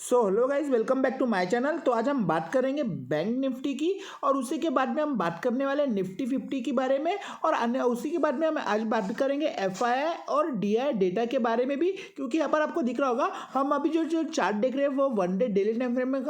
So hello guys, welcome back to my channel. तो आज हम बात करेंगे बैंक निफ्टी की और उसी के बाद में हम बात करने वाले निफ्टी 50 के बारे में और अन्य उसी के बाद में हम आज बात करेंगे एफआईआई और डीआई डेटा के बारे में भी, क्योंकि यहाँ पर आपको दिख रहा होगा हम अभी जो चार्ट देख रहे हैं वो one day daily time frame में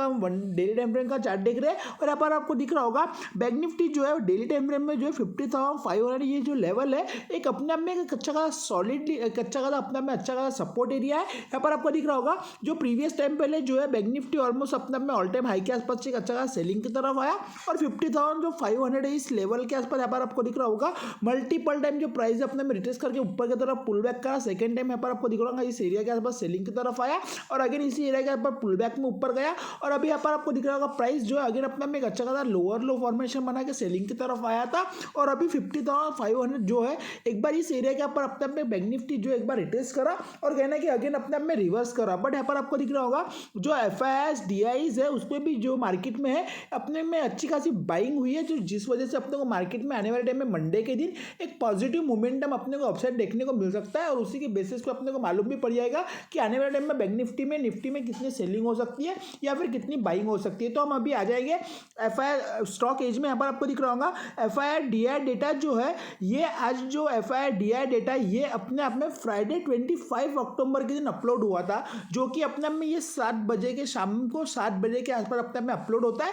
डेली टाइम फ्रेम का चार्ट देख रहे हैं। और यहाँ पर आपको दिख रहा होगा बैंक निफ्टी जो है डेली टाइम फ्रेम में जो है 50,500 ये जो लेवल है एक अपने आप में एक अच्छा खासा सॉलिड अच्छा खासा अपने आप में अच्छा खासा सपोर्ट एरिया है। यहाँ पर आपको दिख रहा होगा जो प्रीवियस टाइम पहले जो है बैंक निफ्टी ऑलमोस्ट अपने में ऑल टाइम हाई के आसपास एक अच्छा खासा सेलिंग की तरफ आया और 50,500 है इस लेवल के आसपास। यहाँ पर आपको दिख रहा होगा मल्टीपल टाइम जो प्राइस अपने में रिटेस्ट करके ऊपर की तरफ पुल बैक करा। सेकंड टाइम यहाँ पर आपको दिख रहा होगा इस एरिया के आसपास सेलिंग की तरफ आया और अगेन इसी एरिया के आसपास पुल बैक में ऊपर गया और अभी यहाँ पर आपको दिख रहा होगा प्राइस जो है अगेन अपने में एक अच्छा खासा लोअर लो फॉर्मेशन बना के सेलिंग की तरफ आया था और अभी 50,500 जो है एक बार इस एरिया के ऊपर अपने में बैंक निफ्टी जो एक बार रिटेस्ट करा और कहना कि अगेन अपने में रिवर्स करा। बट यहाँ पर आपको दिख रहा होगा जो एफआईआईस डीआईज है उसमें भी जो मार्केट में है अपने में अच्छी खासी बाइंग हुई है, जो जिस वजह से अपने को मार्केट में आने वाले टाइम में मंडे के दिन एक पॉजिटिव मोमेंटम अपने को अपसाइड देखने को मिल सकता है और उसी के बेसिस पे अपने को मालूम भी पड़ जाएगा कि आने वाले टाइम में बैंक निफ्टी में कितनी सेलिंग हो सकती है या फिर कितनी बाइंग हो सकती है। तो हम अभी आ जाएंगे एफआईआई स्टॉक एज में। यहाँ पर आपको दिख रहा होगा एफआईआई डीआई डेटा जो है ये आज जो एफआईआई डीआई डेटा ये अपने आप में फ्राइडे 25 अक्टूबर के दिन अपलोड हुआ था, जो कि अपने आप में ये 7 बजे के शाम को 7 बजे के आसपास अपने में अपलोड होता है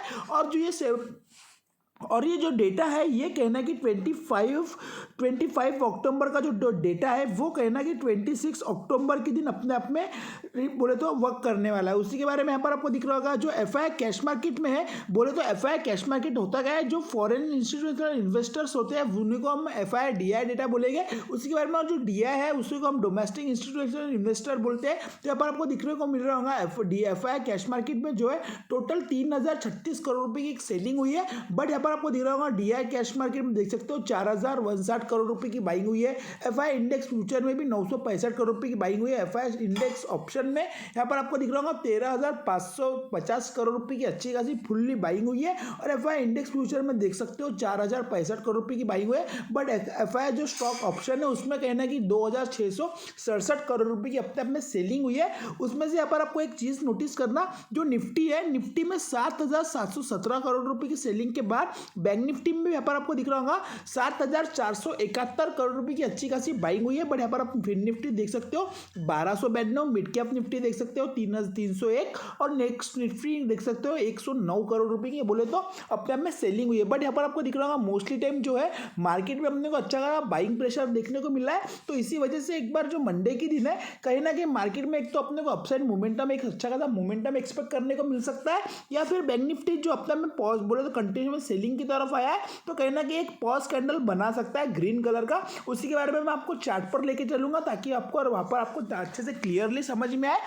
और ये जो डेटा है ये कहना कि 25 अक्टूबर का जो डेटा है वो कहना कि 26 अक्टूबर के दिन अपने आप में बोले तो वर्क करने वाला है। उसी के बारे में यहाँ पर आपको दिख रहा होगा जो एफआईआई कैश मार्केट में है। बोले तो एफआईआई कैश मार्केट होता क्या है, जो फॉरेन इंस्टीट्यूशनल इन्वेस्टर्स होते हैं उन्हीं को हम एफआईआई डीआई डेटा बोलेंगे। उसी के बारे में जो डीआई है उसी को हम डोमेस्टिक इंस्टीट्यूशनल इन्वेस्टर बोलते हैं। तो यहाँ पर आपको दिखने को मिल रहा होगा एफआईआई कैश मार्केट में जो है टोटल 3,036 करोड़ रुपये की एक सेलिंग हुई है। बट यहाँ पर आपको दिख रहा होगा डीआई कैश मार्केट में देख सकते हो 4,059 करोड़ रुपए की बाइंग हुई है। एफआईआई इंडेक्स फ्यूचर में भी 965 करोड़ रुपए की बाइंग हुई है। एफआईआई इंडेक्स ऑप्शन में यहाँ पर आपको दिख रहा होगा 13,550 करोड़ रुपए की अच्छी खासी फुल्ली बाइंग हुई है और एफआईआई इंडेक्स फ्यूचर में देख सकते हो 4,065 करोड़ रुपए की बाइंग हुई है। बट एफआईआई जो स्टॉक ऑप्शन है उसमें कहना है कि 2,667 करोड़ रुपए की अपने आप में सेलिंग हुई है। उसमें से यहाँ पर आपको एक चीज नोटिस करना, जो निफ्टी है निफ्टी में 7,717 करोड़ रुपए की सेलिंग के बाद बैंक निफ्टी में यहाँ पर आपको दिख रहा होगा 7,471 करोड़ रुपए की अच्छी खासी बाइंग हुई है। बट यहाँ पर आप फिर निफ्टी देख सकते हो 1292, मिड कैप निफ्टी देख सकते हो 301 और नेक्स्ट निफ्टी देख सकते हो 109 करोड़ रुपए की बोले तो अपने आप में सेलिंग हुई है। बट यहाँ पर आपको दिख रहा होगा मोस्टली टाइम जो है मार्केट में अपने को अच्छा खासा बाइंग प्रेशर देखने को मिल रहा है। तो इसी वजह से एक बार जो मंडे की दिन है कहीं ना कहीं मार्केट में एक तो अपने को अपसाइड मोमेंटम एक अच्छा खासा मोमेंटम एक्सपेक्ट करने को मिल सकता है या फिर बैंक निफ्टी जो अपने में पॉज बोले तो कंटिन्यूअस सेलिंग की तरफ आया है तो कहीं ना कहीं एक पॉज कैंडल बना सकता है ग्रीन कलर का। उसी के बारे में मैं आपको चार्ट पर लेके चलूंगा ताकि आपको और वहां पर आपको अच्छे से क्लियरली समझ में आए।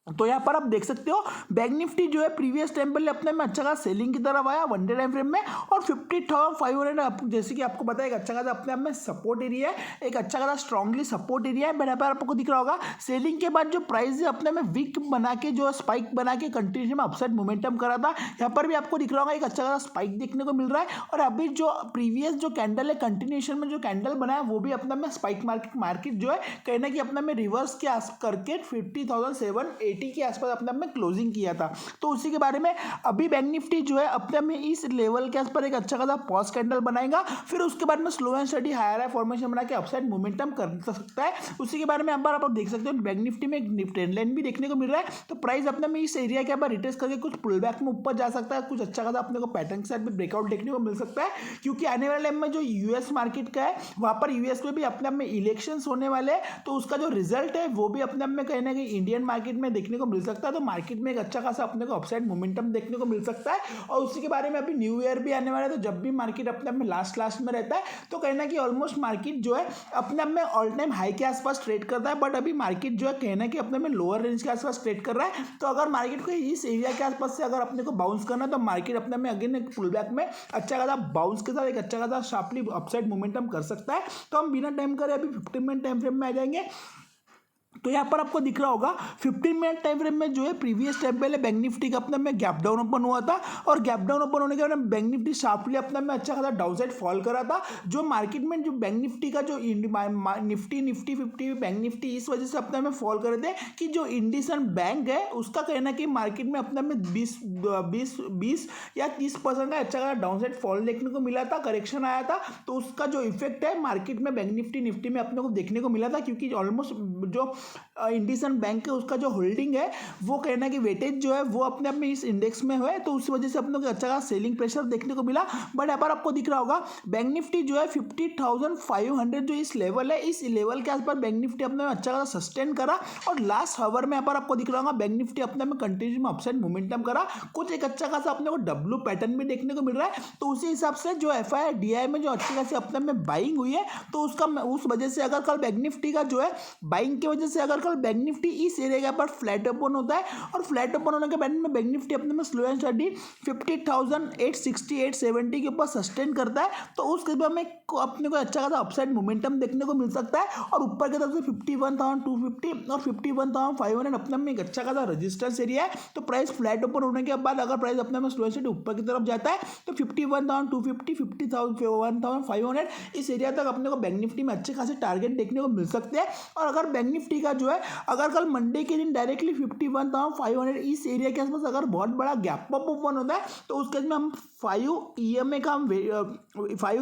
तो यहाँ पर आप देख सकते हो बैंक निफ्टी जो है प्रीवियस टाइम पहले अपने में अच्छा खासा सेलिंग की तरफ आया वन डे टाइम फ्रेम में और 50,500 जैसे कि आपको पता है एक अच्छा खासा अपने आप में सपोर्ट एरिया है, एक अच्छा खासा स्ट्रांगली सपोर्ट एरिया है। बट यहाँ पर आपको दिख रहा होगा सेलिंग के बाद जो प्राइस है अपने में वीक बना के जो स्पाइक बना के कंटिन्यू में अपसाइड मोमेंटम करा था। यहाँ पर भी आपको दिख रहा होगा एक अच्छा खासा स्पाइक देखने को मिल रहा है और अभी जो प्रीवियस जो कैंडल है कंटिन्यूएशन में जो कैंडल बना है वो भी अपने में स्पाइक मार्केट जो है कहना कि अपने में रिवर्स के करके 50,780 के आसपास अपने में क्लोजिंग किया था। तो उसी के बारे में अभी बैंक निफ्टी जो है अपने में इस लेवल के आसपास एक अच्छा खासा पॉज कैंडल बनाएगा, फिर उसके बाद में स्लो एंड स्टडी हायर है फॉर्मेशन बना के अपसाइड मोमेंटम कर सकता है। उसी के बारे में आप देख सकते हो बैंक निफ्टी में एक ट्रेंड लाइन भी देखने को मिल रहा है। तो प्राइस अपने में इस एरिया के ऊपर रिटेस्ट करके कुछ पुल बैक में ऊपर जा सकता है, कुछ अच्छा खासा अपने को पैटर्न के साथ भी ब्रेकआउट देखने को मिल सकता है, क्योंकि आने वाले टाइम में जो यूएस मार्केट का है वहां पर यूएस में भी अपने आप में इलेक्शंस होने वाले हैं। तो उसका जो रिजल्ट है वो भी अपने आप में कहीं ना कहीं इंडियन मार्केट में देखने को मिल सकता है। तो मार्केट में एक अच्छा खासा अपने को अपसाइड मोमेंटम देखने को मिल सकता है। और उसी के बारे में अभी न्यू ईयर भी आने वाला है, तो जब भी मार्केट अपने आप में लास्ट में रहता है तो कहना कि ऑलमोस्ट मार्केट जो है अपने आप में ऑल टाइम हाई के आसपास ट्रेड करता है। बट अभी मार्केट जो है कहना कि अपने में लोअर रेंज के आसपास ट्रेड कर रहा है। तो अगर मार्केट को इस एरिया के आसपास से अगर अपने को बाउंस करना है तो मार्केट अपने में अगेन एक पुल बैक में अच्छा खासा बाउंस के साथ एक अच्छा खासा शार्पली अपसाइड मोमेंटम कर सकता है। तो हम बिना टाइम करे अभी 15 मिनट टाइम फ्रेम में आ जाएंगे। तो यहाँ पर आपको दिख रहा होगा 15 मिनट टाइम फ्रेम में जो है प्रीवियस टाइम पहले बैंक निफ्टी का अपना में गैप डाउन ओपन हुआ था और गैप डाउन ओपन होने के बाद बैंक निफ्टी शार्पली अपना में अच्छा खासा डाउन साइड फॉल करा था। जो मार्केट में जो बैंक निफ्टी का जो निफ्टी 50 बैंक निफ्टी इस वजह से अपना में फॉल करे थे कि जो इंडियन बैंक है उसका कहना कि मार्केट में अपना में 20 या 30% का अच्छा खासा डाउन साइड फॉल देखने को मिला था, करेक्शन आया था। तो उसका जो इफेक्ट है मार्केट में बैंक निफ्टी में अपने को देखने को मिला था, क्योंकि ऑलमोस्ट जो इंडियन बैंक है उसका जो होल्डिंग है वो कहना कि वेटेज जो है वो अपने आप में इस इंडेक्स में है, तो उस वजह से अपने को अच्छा खासा सेलिंग प्रेशर देखने को मिला। बट यहाँ पर आपको दिख रहा होगा बैंक निफ्टी जो है 50,500 जो इस लेवल है, इस लेवल के आसपास बैंक निफ्टी अपने में अच्छा खासा सस्टेन करा और लास्ट हावर में यहाँ पर आपको दिख रहा होगा बैंक निफ्टी अपने में कंटिन्यू में अपसाइड मोमेंटम करा, कुछ एक अच्छा खासा अपने को डब्ल्यू पैटर्न भी देखने को मिल रहा है। तो उसी हिसाब से जो एफआई डीआई में जो अच्छी खासी अपने में बाइंग हुई है, तो उसका उस वजह से अगर कल बैंक निफ्टी का जो है बाइंग की वजह से अगर कल बैंक निफ्टी इस एरिया पर फ्लैट ओपन होता है और फ्लैट ओपन होने के बाद में बैंक निफ्टी अपने में स्लो एंड स्टडी 50,860-870 के ऊपर सस्टेन करता है, तो उस केस में हमें अपने को अच्छा खासा अपसाइड मोमेंटम देखने को मिल सकता है और ऊपर की तरफ से 51,250 और 51,500 अपने में एक अच्छा खासा रेजिस्टेंस एरिया है। तो प्राइस फ्लैट ओपन होने के बाद अगर प्राइस अपने में स्लो एंड स्टडी ऊपर की तरफ जाता है तो 51,250 51,500 इस एरिया तक अपने को बैंक निफ्टी में अच्छे खासे टारगेट देखने को मिल सकते हैं। और अगर बैंक निफ्टी का जो है अगर कल मंडे के दिन डायरेक्टली 51,500 इस एरिया के आसपास अगर बहुत बड़ा गैप अप ओपन होता है तो उस केस में हम 5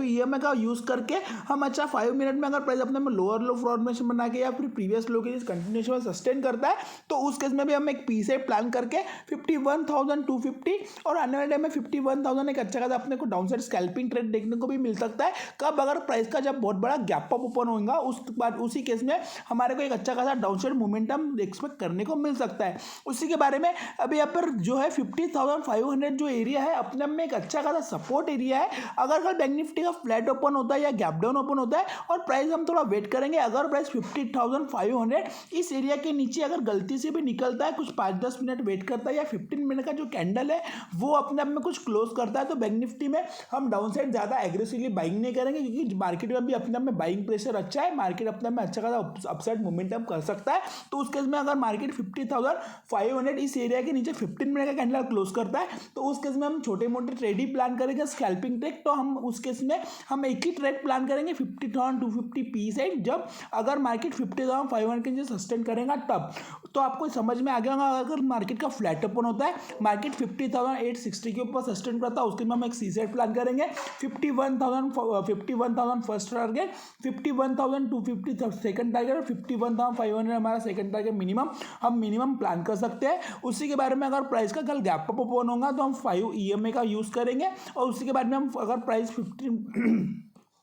EMA का यूज़ करके हम अच्छा 5 मिनट में अगर प्राइस अपने में लोअर लो फॉर्मेशन बना के या फिर प्रीवियस लो के कंटिन्यूएशन में सस्टेन करता है तो उस केस में भी हम एक पी सेट प्लान करके 51,250 और आने वाले टाइम में 51,000 एक अच्छा खासा अपने को डाउन साइड स्कैल्पिंग ट्रेड देखने को भी मिल सकता है। कब अगर प्राइस का जब बहुत बड़ा गैप अप ओपन होगा उस बाद उसी केस में हमारे को एक अच्छा खासा डाउन साइड मोमेंटम एक्सपेक्ट करने को मिल सकता है। उसी के बारे में अभी यहाँ पर जो है 50,500 जो एरिया है अपने आप में एक अच्छा खासा सपोर्ट एरिया है। अगर कल बैंक निफ्टी का फ्लैट ओपन होता है या गैप डाउन ओपन होता है और प्राइस हम थोड़ा वेट करेंगे, अगर प्राइस 50,500 इस एरिया के नीचे अगर गलती से भी निकलता है, कुछ 5-10 मिनट वेट करता है या 15 मिनट का जो कैंडल है वो अपने आप में कुछ क्लोज करता है, तो बैंक निफ्टी में हम डाउन साइड ज़्यादा एग्रेसिवली बाइंग नहीं करेंगे, क्योंकि मार्केट में भी अपने आप में बाइंग प्रेशर अच्छा है, मार्केट अपने में अच्छा खासा अपसाइड मोमेंटम कर सकता है। तो उस केस में अगर मार्केट 50,500 इस एरिया के नीचे 15 मिनट का कैंडल क्लोज करता है तो उस केस में हम छोटे मोटे ट्रेड ही प्लान करेंगे, स्कैल्पिंग ट्रेड। तो हम उस केस में हम एक ही ट्रेड प्लान करेंगे 50,250 पी साइड, जब अगर मार्केट 50,500 के नीचे सस्टेन करेगा तब। तो आपको समझ में आ गया होगा अगर मार्केट का फ्लैट ओपन होता है, मार्केट 50,860 के ऊपर सस्टेन करता है, उसके में हम एक सी सेट प्लान करेंगे 51,000 फर्स्ट टारगेट, 51,250 सेकंड टारगेट और 51,500 हमारा सेकंड टारगेट मिनिमम प्लान कर सकते हैं। उसी के बारे में अगर प्राइस का कल गैप अप ओपन होगा तो हम 5 EMA का यूज़ करेंगे और उसी के बाद में हम अगर प्राइस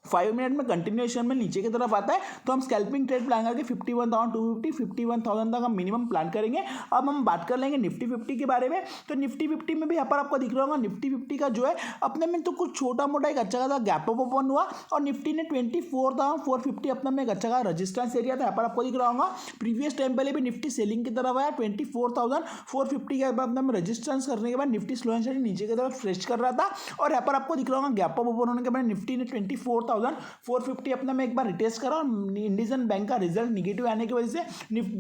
5 मिनट में कंटिन्यूएशन में नीचे की तरफ आता है तो हम स्कैल्पिंग ट्रेड प्लान करके 51,250 51,000 तक हम मिनिमम प्लान करेंगे। अब हम बात कर लेंगे निफ्टी 50 के बारे में। तो निफ्टी 50 में भी यहाँ पर आपको दिख रहा होगा निफ्टी 50 का जो है अपने में तो कुछ छोटा मोटा एक अच्छा खासा गैप अप ओपन हुआ और निफ्टी ने 24,450 अपने में एक अच्छा खासा रजिस्टेंस एरिया था। यहाँ पर आपको दिख रहा होगा प्रीवियस टाइम पहले भी निफ्टी सेलिंग की तरफ आया 24,450 के बाद अपने रेजिस्टेंस करने के बाद निफ्टी स्लो एंड स्टेडी नीचे की तरफ स्ट्रेच कर रहा था और यहाँ पर आपको दिख रहा होगा गैप अप ओपन होने के बाद निफ्टी ने 24,450 अपने में एक बार रिटेस्ट करा और इंडियन बैंक का रिजल्ट निगेटिव आने की वजह से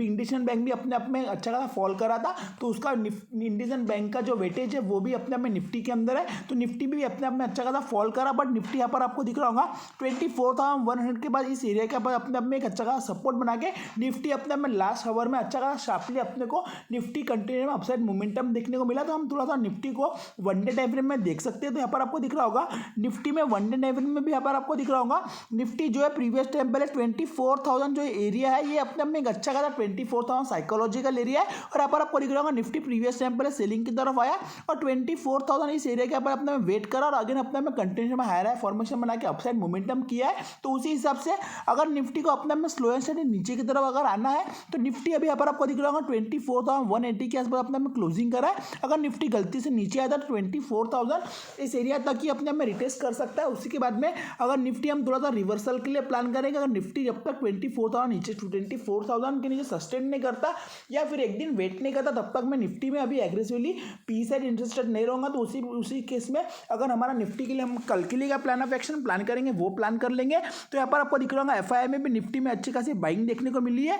इंडियन बैंक भी अपने आप में अच्छा खासा फॉल करा था, तो उसका इंडियन बैंक का जो वेटेज है वो भी अपने आप में निफ्टी के अंदर है, तो निफ्टी भी अपने आप में अच्छा खासा फॉल करा। बट निफ्टी यहाँ पर आपको दिख रहा होगा 24,100 के बाद इस एरिया के बाद अपने आप में एक अच्छा खासा सपोर्ट बना के निफ्टी अपने आप में लास्ट आवर में अच्छा खासा शार्पली अपने को निफ्टी कंटिन्यू में अपसाइड मोमेंटम देखने को मिला। तो हम थोड़ा सा निफ्टी को वन डे टाइम फ्रेम में देख सकते हैं। तो यहाँ पर आपको दिख रहा होगा निफ्टी में वन डे टाइम फ्रेम में भी यहाँ पर आपको दिख रहा होगा निफ्टी जो है प्रीवियस टाइम पहले 24,000 जो एरिया है ये अपने में एक अच्छा खासा 24,000 साइकोलॉजिकल एरिया है और यहाँ पर आपको दिख रहा होगा निफ्टी प्रीवियस टाइम पहले सेलिंग की तरफ आया और 24,000 इस एरिया के ऊपर अपने में वेट करा और अगेन अपने में कंटिन्यू में हायर फॉर्मेशन बना के अपसाइड मोमेंटम किया है। तो उसी हिसाब से अगर निफ्टी को अपने में स्लो एंड स्टेडी नीचे की तरफ अगर आना है तो निफ्टी अभी यहाँ पर आपको दिख रहा होगा 24,180 के आसपास अपने में क्लोजिंग करा है। अगर निफ्टी गलती से नीचे आता है तो 24,000 इस एरिया तक ही अपने में रिटेस्ट कर सकता है। उसी के बाद में अगर निफ्टी हम थोड़ा सा रिवर्सल के लिए प्लान करेंगे, अगर निफ्टी जब तक 24,000 नीचे 24,000 के नीचे सस्टेन नहीं करता या फिर एक दिन वेट नहीं करता तब तक मैं निफ्टी में अभी एग्रेसिवली पी साइड इंटरेस्टेड नहीं रहूँगा। तो उसी केस में अगर हमारा निफ्टी के लिए हम कल के लिए का प्लान ऑफ एक्शन प्लान करेंगे वो प्लान कर लेंगे। तो यहाँ पर आपको दिख रहा होगा एफआई में भी निफ्टी में अच्छी खासी बाइंग देखने को मिली है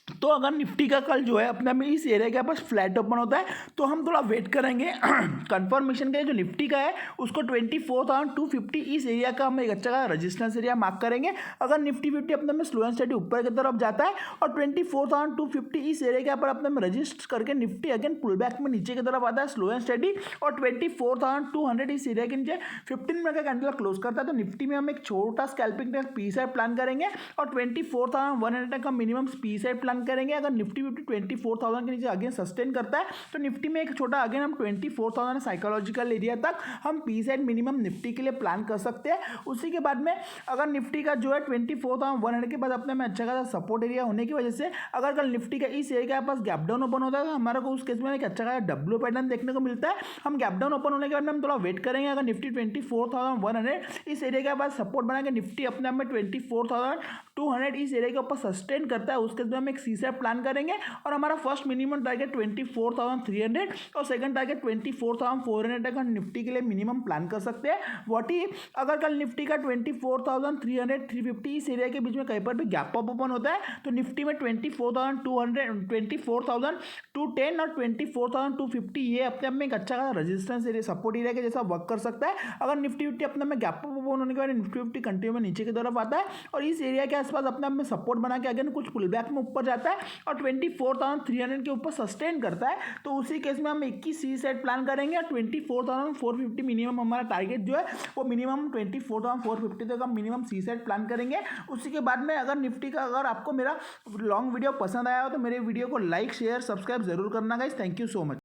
तो अगर निफ्टी का कल जो है अपने में इस एरिया के पास फ्लैट ओपन होता है तो हम थोड़ा वेट करेंगे कंफर्मेशन के लिए। जो निफ्टी का है उसको 24,250 इस एरिया का हम एक अच्छा का रजिस्टेंस एरिया मार्क करेंगे। अगर निफ्टी 50 अपने में स्लो एंड स्टडी ऊपर की तरफ जाता है और 24,250 इस एरिया के ऊपर अपने में रजिस्ट करके निफ्टी अगेन पुल बैक में नीचे की तरफ आता है स्लो एंड स्टडी और 24,200 इस एरिया के नीचे 15 मिनट का कैंडल क्लोज करता है तो निफ्टी में हम एक छोटा स्कैल्पिंग पी साइड प्लान करेंगे और 24,100 का मिनिमम पी साइड प्लान करेंगे। अगर निफ्टी 24,000 के नीचे अगेन सस्टेन करता है तो निफ्टी में एक छोटा अगेन हम 24,000 साइकोलॉजिकल एरिया तक हम पी साइड मिनिमम निफ्टी के लिए प्लान कर सकते हैं। उसी के बाद में अगर निफ्टी का जो है 24,100 के बाद अपने में अच्छा खासा सपोर्ट एरिया होने की वजह से अगर कल निफ्टी का इस एरिया के पास गैप डाउन ओपन होता है तो हमारे को उस केस में एक अच्छा खासा डब्ल्यू पैटर्न देखने को मिलता है। हम गैप डाउन ओपन होने के बाद में हम थोड़ा वेट करेंगे। अगर निफ्टी 24,100 इस एरिया के पास सपोर्ट बना के निफ्टी अपने आप में 24,200 इस एरिया के ऊपर सस्टेन करता है उसके बाद हम एक सी सेट प्लान करेंगे और हमारा फर्स्ट मिनिमम टारगेट 24,300 और सेकंड टारगेट 24,400 तक हम निफ्टी के लिए मिनिमम प्लान कर सकते हैं। व्हाट इफ अगर कल निफ्टी का 24,300 350 इस एरिया के बीच में कहीं पर भी गैप अप ओपन होता है तो निफ्टी में 24,200 24,210 और 24,250 ये अपने आप में एक अच्छा खासा रेजिस्टेंस एरिया सपोर्ट एरिया के जैसा वर्क कर सकता है। अगर निफ्टी 50 अपने में गैप अप ओपन होने के बाद निफ्टी 50 कंटिन्यू में नीचे की तरफ आता है और इस एरिया के आसपास अपने आप में सपोर्ट बना के अगेन कुछ पुल बैक में ऊपर जाता है और 24,300 के ऊपर सस्टेन करता है तो उसी केस में हम 21 सी सेट प्लान करेंगे और 24,450 मिनिमम हमारा टारगेट जो है वो मिनिमम 24,450 तक हम मिनिमम सी सेट प्लान करेंगे। उसी के बाद में अगर निफ्टी का अगर आपको मेरा लॉन्ग वीडियो पसंद आया हो तो मेरे वीडियो को लाइक शेयर सब्सक्राइब जरूर करना guys. Thank you so much.